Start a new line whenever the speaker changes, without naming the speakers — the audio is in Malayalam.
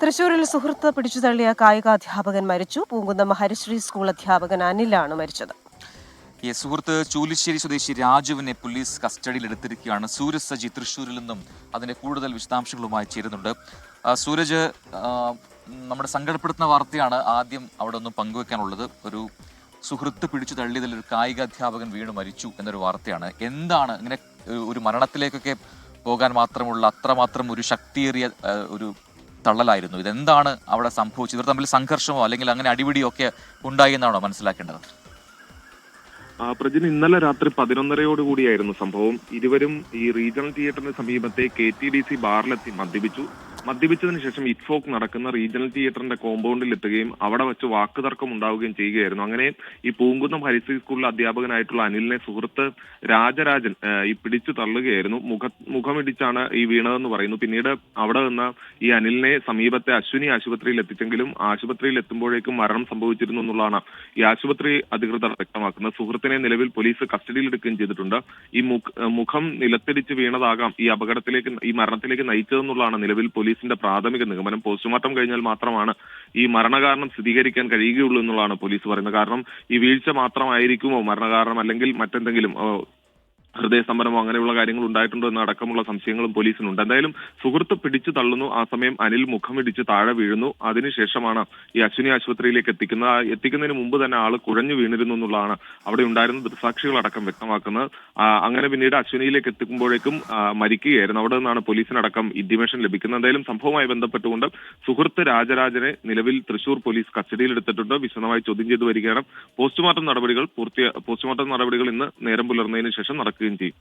തൃശൂരിൽ സുഹൃത്ത് പിടിച്ചു തള്ളിയ കായികാധ്യാപകൻ മരിച്ചു. പൂങ്കുന്നം ഹരിശ്രീ സ്കൂൾ അധ്യാപകൻ അനിലാണ് മരിച്ചത്.
ഈ സുഹൃത്ത് ചൂലിശ്ശേരി സ്വദേശി രാജുവിനെ പോലീസ് കസ്റ്റഡിയിൽ എടുത്തിരിക്കുകയാണ്. സൂരജ് സജി തൃശ്ശൂരിൽ നിന്നും അതിന്റെ കൂടുതൽ വിശദാംശങ്ങളുമായി ചേരുന്നുണ്ട്. സൂരജ്, നമ്മുടെ സങ്കടപ്പെടുത്തുന്ന വാർത്തയാണ് ആദ്യം അവിടെ ഒന്നും പങ്കുവെക്കാനുള്ളത്. ഒരു സുഹൃത്ത് പിടിച്ചു തള്ളിയതിൽ ഒരു കായികാധ്യാപകൻ വീണ് മരിച്ചു എന്നൊരു വാർത്തയാണ്. എന്താണ് ഇങ്ങനെ ഒരു മരണത്തിലേക്കൊക്കെ പോകാൻ മാത്രമുള്ള അത്രമാത്രം ഒരു ശക്തിയേറിയ ഒരു തള്ളലായിരുന്നു ഇതെന്താണ് അവിടെ സംഭവിച്ചത്? ഇവർ തമ്മിൽ സംഘർഷമോ അല്ലെങ്കിൽ അങ്ങനെ അടിപിടിയോ ഒക്കെ ഉണ്ടായി എന്നാണോ മനസ്സിലാക്കേണ്ടത്?
പ്രജിൻ, ഇന്നലെ രാത്രി 11:30 സംഭവം. ഇരുവരും ഈ റീജിയണൽ തിയേറ്ററിന് സമീപത്തെ KTDC ബാറിലെത്തി മദ്യപിച്ചതിന് ശേഷം ഇറ്റ്ഫോക്ക് നടക്കുന്ന റീജിയണൽ തിയേറ്ററിന്റെ കോമ്പൗണ്ടിൽ എത്തുകയും അവിടെ വെച്ച് വാക്കുതർക്കം ഉണ്ടാവുകയും ചെയ്യുകയായിരുന്നു. അങ്ങനെ ഈ പൂങ്കുന്നം ഹരിശ്രീ സ്കൂളിലെ അധ്യാപകനായിട്ടുള്ള അനിലിനെ സുഹൃത്ത് രാജരാജൻ ഈ പിടിച്ചു തള്ളുകയായിരുന്നു. മുഖമിടിച്ചാണ് ഈ വീണതെന്ന് പറയുന്നു. പിന്നീട് അവിടെ നിന്ന് ഈ അനിലിനെ സമീപത്തെ അശ്വിനി ആശുപത്രിയിൽ എത്തിച്ചെങ്കിലും ആശുപത്രിയിൽ എത്തുമ്പോഴേക്കും മരണം സംഭവിച്ചിരുന്നു എന്നുള്ളതാണ് ഈ ആശുപത്രി അധികൃതർ വ്യക്തമാക്കുന്നത്. സുഹൃത്തിനെ നിലവിൽ പോലീസ് കസ്റ്റഡിയിലെടുക്കുകയും ചെയ്തിട്ടുണ്ട്. ഈ മുഖം നിലത്തിടിച്ച് വീണതാകാം ഈ മരണത്തിലേക്ക് നയിച്ചതെന്നുള്ളതാണ് നിലവിൽ പോലീസിന്റെ പ്രാഥമിക നിഗമനം. പോസ്റ്റ്മോർട്ടം കഴിഞ്ഞാൽ മാത്രമാണ് ഈ മരണകാരണം സ്ഥിരീകരിക്കാൻ കഴിയുകയുള്ളൂ എന്നുള്ളതാണ് പോലീസ് പറയുന്നത്. കാരണം ഈ വീഴ്ച മാത്രമായിരിക്കുമോ മരണകാരണം, അല്ലെങ്കിൽ മറ്റെന്തെങ്കിലും ഹൃദയസ്തംഭനമോ അങ്ങനെയുള്ള കാര്യങ്ങൾ ഉണ്ടായിട്ടുണ്ടോ എന്ന അടക്കമുള്ള സംശയങ്ങളും പോലീസിനുണ്ട്. എന്തായാലും സുഹൃത്ത് പിടിച്ചു തള്ളുന്നു. ആ സമയം അനിൽ മുഖമിടിച്ച് താഴെ വീഴുന്നു. അതിനുശേഷമാണ് ഈ അശ്വിനി ആശുപത്രിയിലേക്ക് എത്തിക്കുന്നതിന് മുമ്പ് തന്നെ ആള് കുഴഞ്ഞു വീണിരുന്നു എന്നുള്ളതാണ് അവിടെ ഉണ്ടായിരുന്ന ദൃക്സാക്ഷികളടക്കം വ്യക്തമാക്കുന്നത്. അങ്ങനെ പിന്നീട് അശ്വിനിയിലേക്ക് എത്തിക്കുമ്പോഴേക്കും മരിക്കുകയായിരുന്നു. അവിടെ നിന്നാണ് പോലീസിനടക്കം ഇന്റിമേഷൻ ലഭിക്കുന്നത്. എന്തായാലും സംഭവവുമായി ബന്ധപ്പെട്ടുകൊണ്ട് സുഹൃത്ത് രാജരാജനെ നിലവിൽ തൃശൂർ പോലീസ് കസ്റ്റഡിയിലെടുത്തിട്ടുണ്ട്. വിശദമായി ചോദ്യം ചെയ്തു വരികയാണ്. പോസ്റ്റ്മോർട്ടം നടപടികൾ ഇന്ന് നേരം പുലർന്നതിന് ശേഷം നടക്കുകയും ചെയ്യും.